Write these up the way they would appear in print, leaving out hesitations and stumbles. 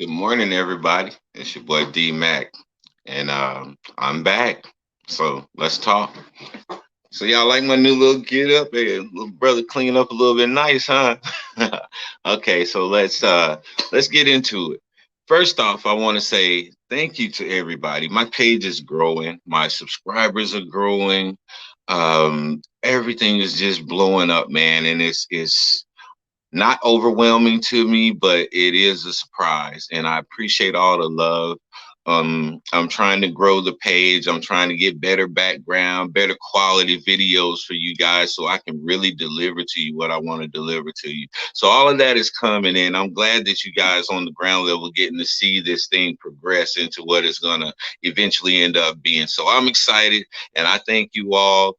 Good morning, everybody. It's your boy D Mac, and I'm back. So let's talk. So y'all like my new little get up? Hey, little brother clean up a little bit nice, huh? Okay, so let's get into it. First off, I want to say thank you to everybody. My page is growing. My subscribers are growing. Everything is just blowing up, man, and it's not overwhelming to me, but it is a surprise. And I appreciate all the love. I'm trying to grow the page. I'm trying to get better background, better quality videos for you guys so I can really deliver to you what I want to deliver to you. So all of that is coming in. I'm glad that you guys on the ground level getting to see this thing progress into what it's going to eventually end up being. So I'm excited and I thank you all.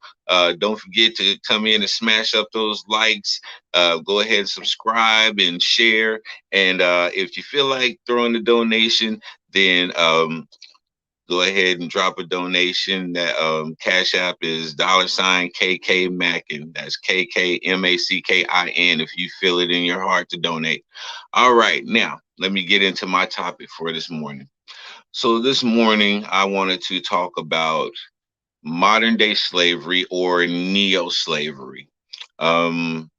Don't forget to come in and smash up those likes. Go ahead and subscribe and share. And if you feel like throwing a donation, then go ahead and drop a donation. That Cash App is $KK Mackin. That's KKMACKIN if you feel it in your heart to donate. All right, now let me get into my topic for this morning. So this morning I wanted to talk about modern day slavery or neo-slavery. Um,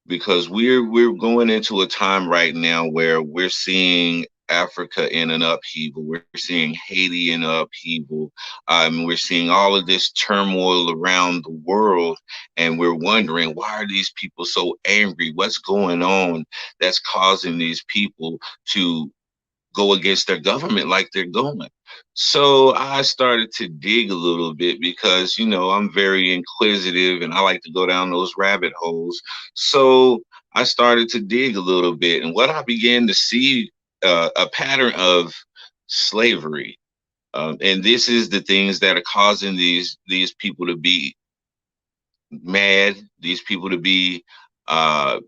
because we're going into a time right now where we're seeing Africa in an upheaval. We're seeing Haiti in upheaval. We're seeing all of this turmoil around the world, and we're wondering why are these people so angry? What's going on that's causing these people to go against their government like they're going. So I started to dig a little bit because, I'm very inquisitive and I like to go down those rabbit holes. So I started to dig a little bit. And what I began to see a pattern of slavery. And this is the things that are causing these people to be mad, these people to be uh,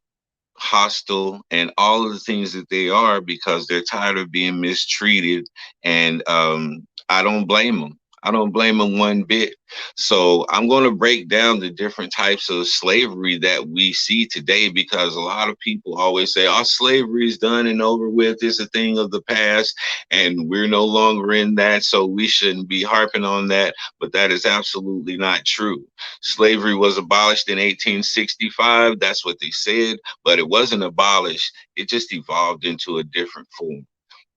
hostile and all of the things that they are because they're tired of being mistreated. And I don't blame them. I don't blame them one bit. So I'm going to break down the different types of slavery that we see today because a lot of people always say, oh, slavery is done and over with. It's a thing of the past and we're no longer in that. So we shouldn't be harping on that. But that is absolutely not true. Slavery was abolished in 1865. That's what they said, but it wasn't abolished. It just evolved into a different form.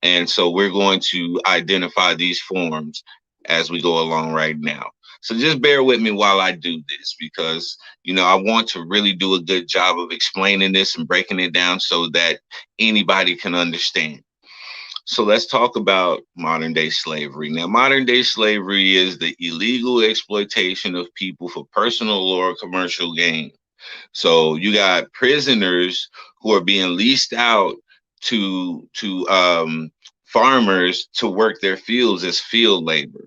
And so we're going to identify these forms as we go along right now. So just bear with me while I do this because, I want to really do a good job of explaining this and breaking it down so that anybody can understand. So let's talk about modern day slavery. Now, modern day slavery is the illegal exploitation of people for personal or commercial gain. So you got prisoners who are being leased out to farmers to work their fields as field labor.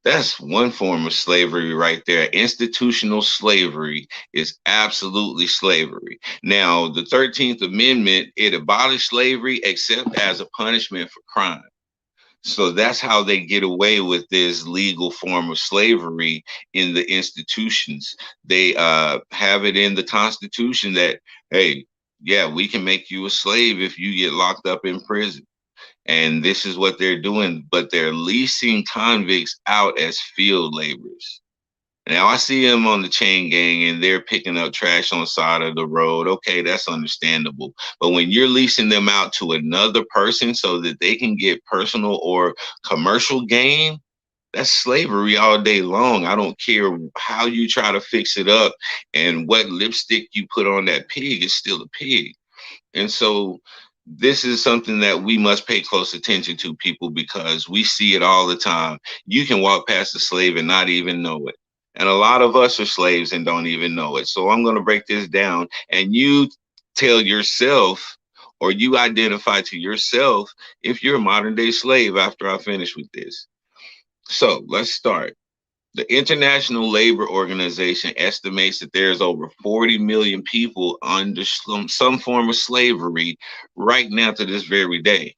That's one form of slavery right there. Institutional slavery is absolutely slavery. Now, the 13th Amendment, it abolished slavery except as a punishment for crime. So that's how they get away with this legal form of slavery in the institutions. They have it in the Constitution that, hey, yeah, we can make you a slave if you get locked up in prison. And this is what they're doing, but they're leasing convicts out as field laborers. Now I see them on the chain gang and they're picking up trash on the side of the road. Okay, that's understandable. But when you're leasing them out to another person so that they can get personal or commercial gain, that's slavery all day long. I don't care how you try to fix it up and what lipstick you put on that pig is still a pig. And so this is something that we must pay close attention to, people, because we see it all the time. You can walk past a slave and not even know it. And a lot of us are slaves and don't even know it. So I'm going to break this down and you tell yourself or you identify to yourself if you're a modern day slave after I finish with this. So let's start. The International Labor Organization estimates that there's over 40 million people under some form of slavery right now to this very day.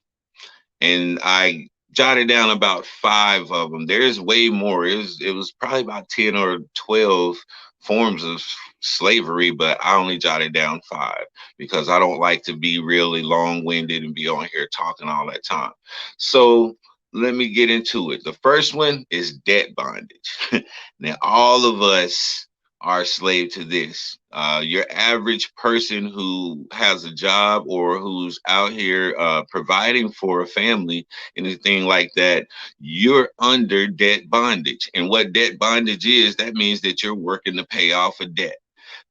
And I jotted down about five of them. There's way more. It was probably about 10 or 12 forms of slavery, but I only jotted down 5 because I don't like to be really long winded and be on here talking all that time. So let me get into it. The first one is debt bondage. Now, all of us are slave to this. Your average person who has a job or who's out here providing for a family, anything like that, you're under debt bondage. And what debt bondage is, that means that you're working to pay off a debt.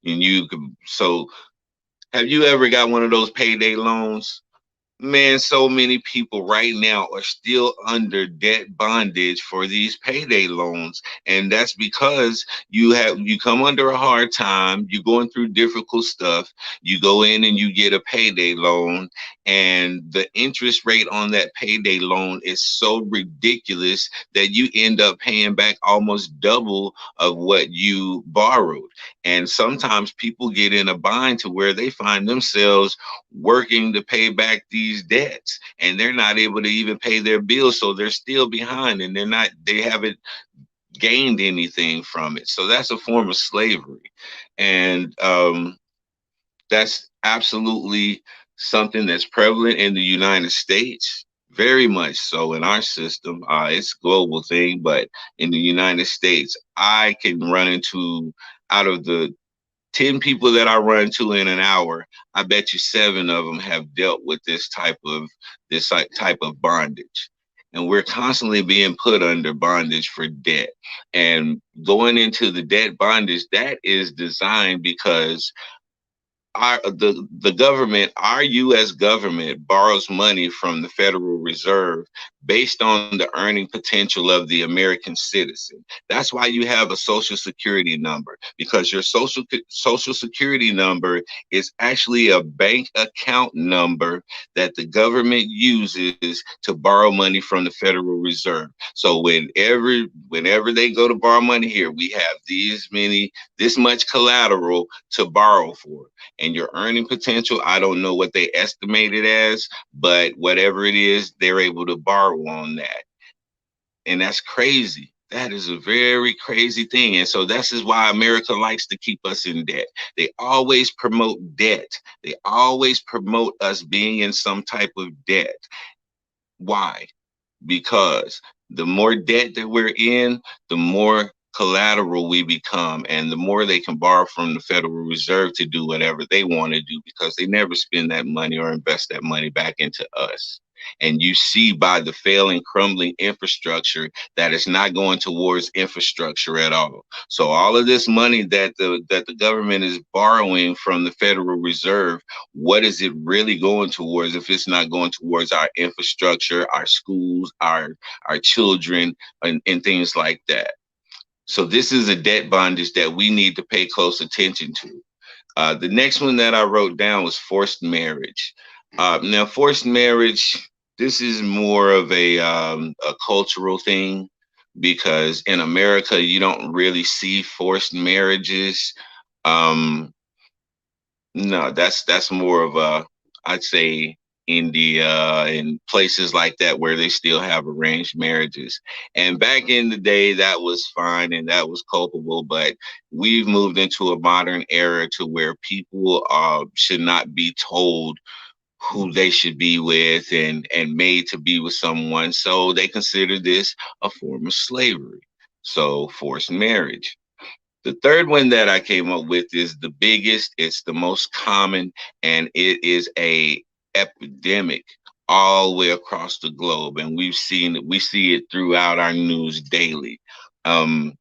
And you can, so have you ever got one of those payday loans? Man, so many people right now are still under debt bondage for these payday loans. And that's because you come under a hard time, you're going through difficult stuff, you go in and you get a payday loan, and the interest rate on that payday loan is so ridiculous that you end up paying back almost double of what you borrowed. And sometimes people get in a bind to where they find themselves working to pay back these debts, and they're not able to even pay their bills, so they're still behind, and they haven't gained anything from it. So that's a form of slavery. And that's absolutely something that's prevalent in the United States, very much so in our system. It's a global thing, but in the United States, I can run into, out of the 10 people that I run to in an hour, I bet you 7 of them have dealt with this type of bondage. And we're constantly being put under bondage for debt. And going into the debt bondage, that is designed because the government, our U.S. government, borrows money from the Federal Reserve based on the earning potential of the American citizen. That's why you have a Social Security number, because your Social Security number is actually a bank account number that the government uses to borrow money from the Federal Reserve. So whenever they go to borrow money here, we have this much collateral to borrow for. And your earning potential, I don't know what they estimate it as, but whatever it is, they're able to borrow on that. And that's crazy. That is a very crazy thing. And so this is why America likes to keep us in debt. They always promote debt. They always promote us being in some type of debt. Why? Because the more debt that we're in, the more collateral we become, and the more they can borrow from the Federal Reserve to do whatever they want to do, because they never spend that money or invest that money back into us. And you see by the failing, crumbling infrastructure that it's not going towards infrastructure at all. So all of this money that the government is borrowing from the Federal Reserve, what is it really going towards if it's not going towards our infrastructure, our schools, our children, and things like that? So this is a debt bondage that we need to pay close attention to. The next one that I wrote down was forced marriage. Now, forced marriage, this is more of a cultural thing, because in America, you don't really see forced marriages. Um, no, that's more of I'd say India and places like that where they still have arranged marriages. And back in the day, that was fine and that was culpable. But we've moved into a modern era to where people should not be told who they should be with and made to be with someone. So they consider this a form of slavery. So forced marriage. The third one that I came up with is the biggest, it's the most common, and it is a epidemic all the way across the globe. And we see it throughout our news daily. Um,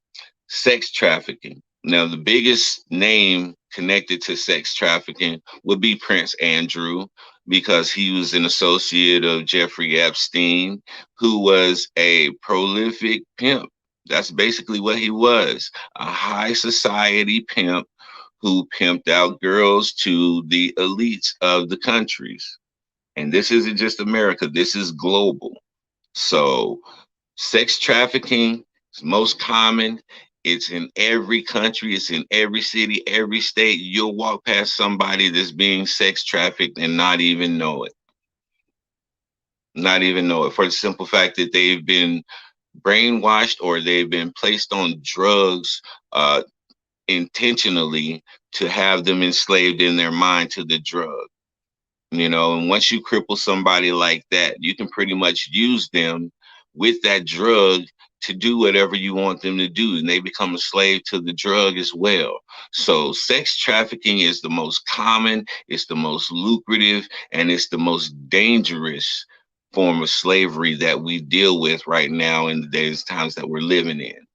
Sex trafficking. Now, the biggest name connected to sex trafficking would be Prince Andrew, because he was an associate of Jeffrey Epstein, who was a prolific pimp. That's basically what he was, a high society pimp who pimped out girls to the elites of the countries. And this isn't just America, this is global. So sex trafficking is most common. It's in every country, it's in every city, every state. You'll walk past somebody that's being sex trafficked and not even know it. Not even know it, for the simple fact that they've been brainwashed or they've been placed on drugs, uh, intentionally to have them enslaved in their mind to the drug. And once you cripple somebody like that, you can pretty much use them with that drug to do whatever you want them to do, and they become a slave to the drug as well. So sex trafficking is the most common, it's the most lucrative, and it's the most dangerous form of slavery that we deal with right now in the days times that we're living in.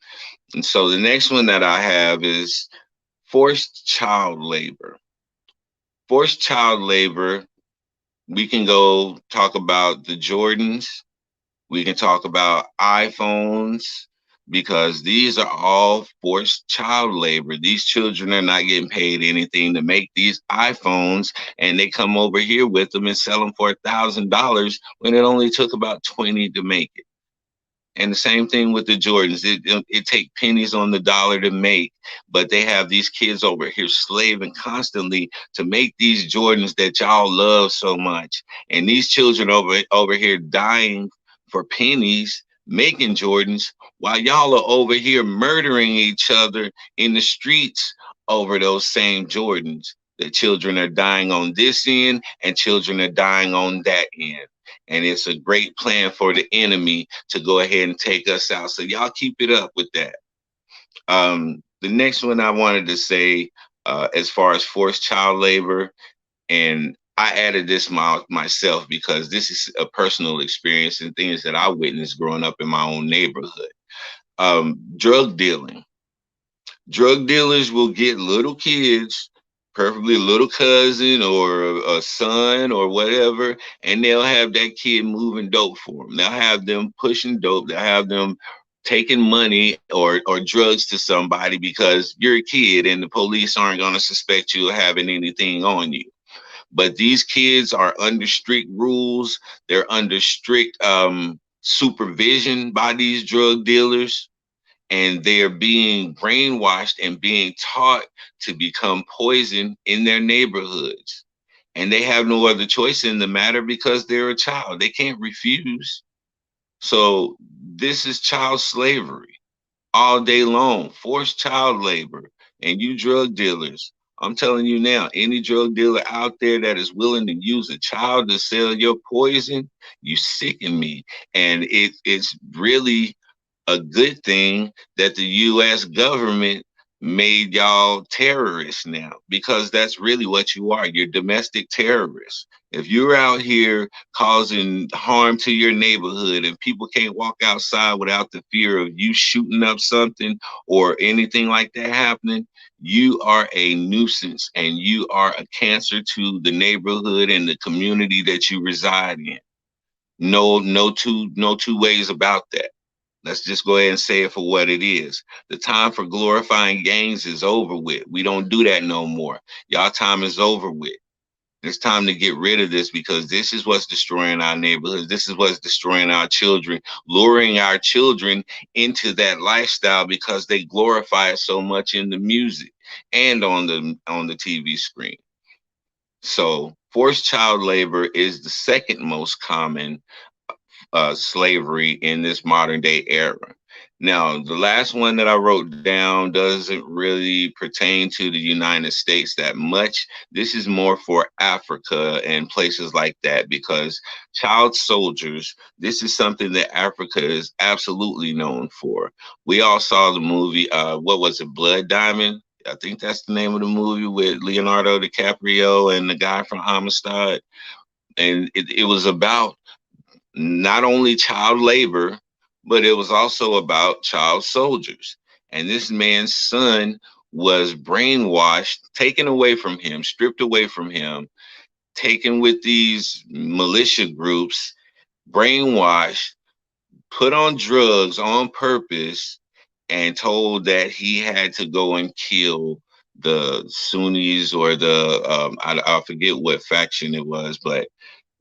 And so the next one that I have is forced child labor. Forced child labor, we can go talk about the Jordans. We can talk about iPhones, because these are all forced child labor. These children are not getting paid anything to make these iPhones, and they come over here with them and sell them for $1,000 when it only took about 20 to make it. And the same thing with the Jordans. It take pennies on the dollar to make, but they have these kids over here slaving constantly to make these Jordans that y'all love so much. And these children over here dying for pennies making Jordans, while y'all are over here murdering each other in the streets over those same Jordans. The children are dying on this end and children are dying on that end. And it's a great plan for the enemy to go ahead and take us out. So y'all keep it up with that. The next one I wanted to say, as far as forced child labor, and I added this myself because this is a personal experience and things that I witnessed growing up in my own neighborhood. Drug dealing. Drug dealers will get little kids, preferably a little cousin or a son or whatever, and they'll have that kid moving dope for them. They'll have them pushing dope. They'll have them taking money or drugs to somebody because you're a kid and the police aren't going to suspect you of having anything on you. But these kids are under strict rules. They're under strict supervision by these drug dealers, and they're being brainwashed and being taught to become poison in their neighborhoods. And they have no other choice in the matter because they're a child. They can't refuse. So this is child slavery all day long, forced child labor. And you drug dealers, I'm telling you now, any drug dealer out there that is willing to use a child to sell your poison, you sicken me. And it's really a good thing that the US government made y'all terrorists now, because that's really what you are. You're domestic terrorists. If you're out here causing harm to your neighborhood and people can't walk outside without the fear of you shooting up something or anything like that happening, you are a nuisance and you are a cancer to the neighborhood and the community that you reside in. No two ways about that. Let's just go ahead and say it for what it is. The time for glorifying gangs is over with. We don't do that no more. Y'all time is over with. It's time to get rid of this, because this is what's destroying our neighborhoods. This is what's destroying our children, luring our children into that lifestyle because they glorify it so much in the music and on the TV screen. So forced child labor is the second most common slavery in this modern day era. Now, the last one that I wrote down doesn't really pertain to the United States that much. This is more for Africa and places like that, because child soldiers, this is something that Africa is absolutely known for. We all saw the movie, what was it, Blood Diamond? I think that's the name of the movie, with Leonardo DiCaprio and the guy from Amistad. And it was about not only child labor, but it was also about child soldiers. And this man's son was brainwashed, taken away from him, stripped away from him, taken with these militia groups, brainwashed, put on drugs on purpose, and told that he had to go and kill the Sunnis or I forget what faction it was, but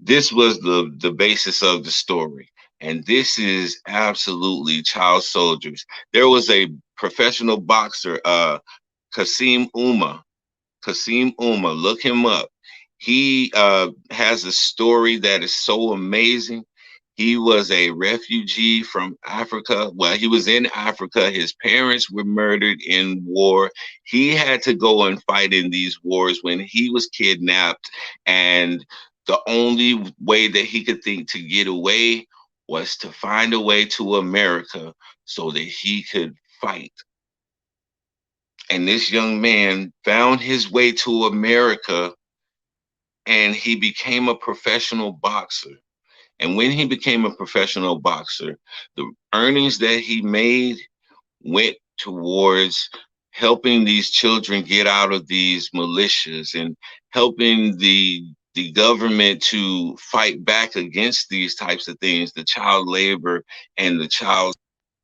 this was the basis of the story. And this is absolutely child soldiers. There was a professional boxer, Kasim Uma. Kasim Uma, look him up. He has a story that is so amazing. He was a refugee from Africa. Well, he was in Africa. His parents were murdered in war. He had to go and fight in these wars when he was kidnapped. And the only way that he could think to get away was to find a way to America so that he could fight. And this young man found his way to America and he became a professional boxer. And when he became a professional boxer, the earnings that he made went towards helping these children get out of these militias and helping the government to fight back against these types of things, the child labor and the child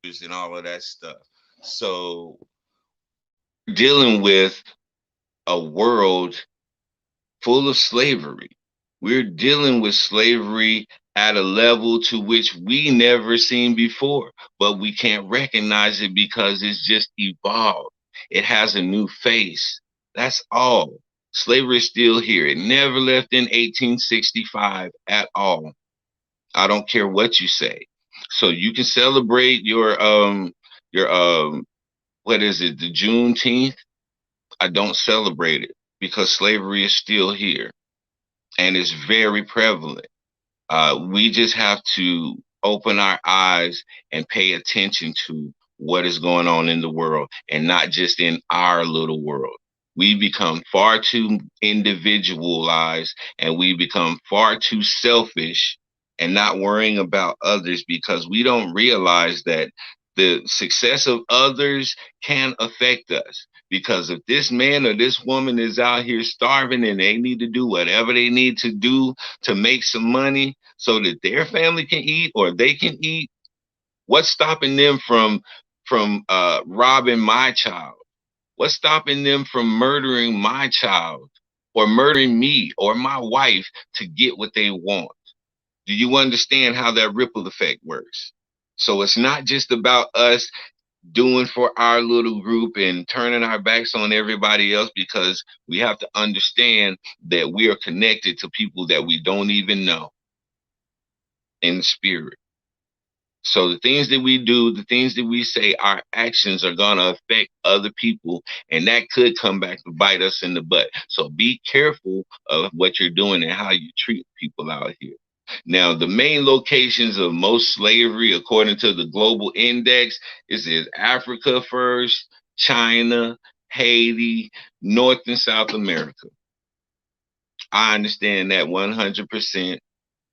and all of that stuff. So dealing with a world full of slavery. We're dealing with slavery at a level to which we never seen before, but we can't recognize it because it's just evolved. It has a new face. That's all. Slavery is still here. It never left in 1865 at all. I don't care what you say. So you can celebrate your what is it, the Juneteenth? I don't celebrate it because slavery is still here and it's very prevalent. We just have to open our eyes and pay attention to what is going on in the world and not just in our little world. We become far too individualized and we become far too selfish and not worrying about others because we don't realize that the success of others can affect us. Because if this man or this woman is out here starving and they need to do whatever they need to do to make some money so that their family can eat or they can eat, what's stopping them from robbing my child? What's stopping them from murdering my child or murdering me or my wife to get what they want? Do you understand how that ripple effect works? So it's not just about us doing for our little group and turning our backs on everybody else because we have to understand that we are connected to people that we don't even know in spirit. So the things that we do, the things that we say, our actions are going to affect other people, and that could come back to bite us in the butt. So be careful of what you're doing and how you treat people out here. Now, the main locations of most slavery, according to the Global Index, is Africa first, China, Haiti, North and South America. I understand that 100%.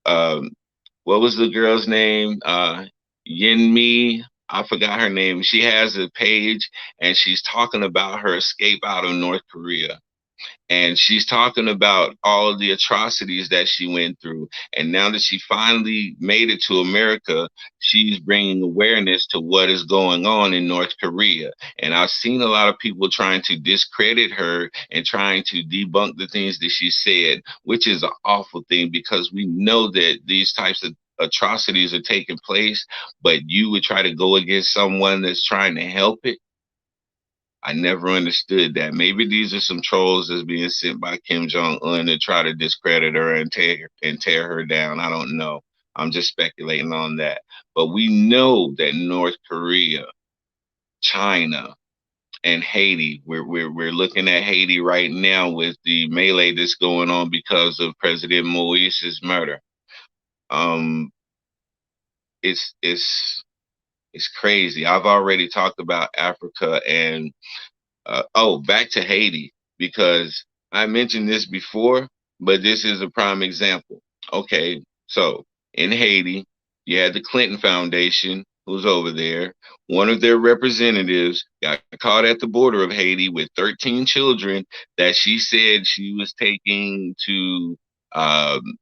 Um, what was the girl's name? Yin Mi. I forgot her name. She has a page and she's talking about her escape out of North Korea. And she's talking about all of the atrocities that she went through. And now that she finally made it to America, she's bringing awareness to what is going on in North Korea. And I've seen a lot of people trying to discredit her and trying to debunk the things that she said, which is an awful thing because we know that these types of atrocities are taking place, but you would try to go against someone that's trying to help it. I never understood that. Maybe these are some trolls that's being sent by Kim Jong Un to try to discredit her and tear her down. I don't know. I'm just speculating on that. But we know that North Korea, China, and Haiti. We're looking at Haiti right now with the melee that's going on because of President Moise's murder. Um, it's crazy. I've already talked about Africa and back to Haiti because I mentioned this before, but this is a prime example. Okay, so in Haiti, you had the Clinton Foundation who's over there. One of their representatives got caught at the border of Haiti with 13 children that she said she was taking to um,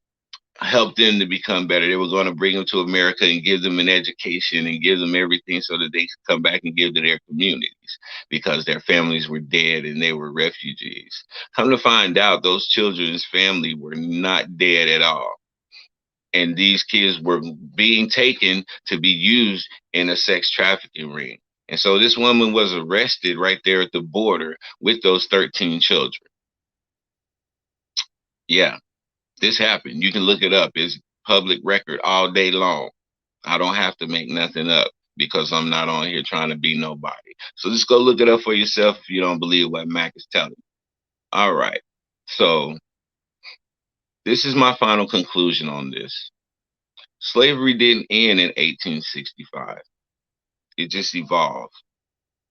help them to become better. They were going to bring them to America and give them an education and give them everything so that they could come back and give to their communities because their families were dead and they were refugees. Come to find out, those children's family were not dead at all. And these kids were being taken to be used in a sex trafficking ring. And so this woman was arrested right there at the border with those 13 children. Yeah, this happened. You can look it up. It's public record all day long. I don't have to make nothing up because I'm not on here trying to be nobody. So just go look it up for yourself if you don't believe what Mac is telling you. All right. So this is my final conclusion on this. Slavery didn't end in 1865. It just evolved.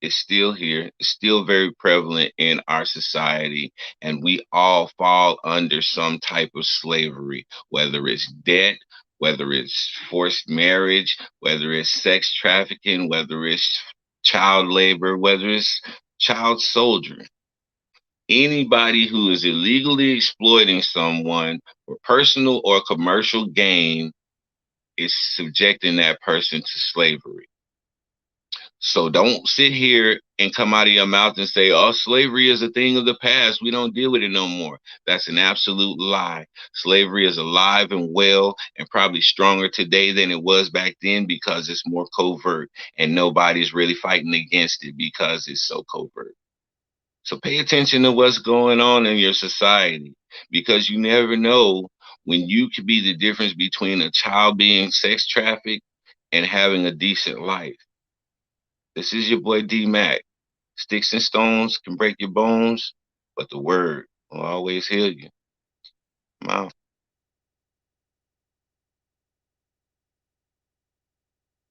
It's still here. It's still very prevalent in our society. And we all fall under some type of slavery, whether it's debt, whether it's forced marriage, whether it's sex trafficking, whether it's child labor, whether it's child soldiering. Anybody who is illegally exploiting someone for personal or commercial gain is subjecting that person to slavery. So don't sit here and come out of your mouth and say, oh, slavery is a thing of the past. We don't deal with it no more. That's an absolute lie. Slavery is alive and well and probably stronger today than it was back then because it's more covert and nobody's really fighting against it because it's so covert. So pay attention to what's going on in your society because you never know when you could be the difference between a child being sex trafficked and having a decent life. This is your boy D Mac. Sticks and stones can break your bones, but the word will always heal you. I'm out.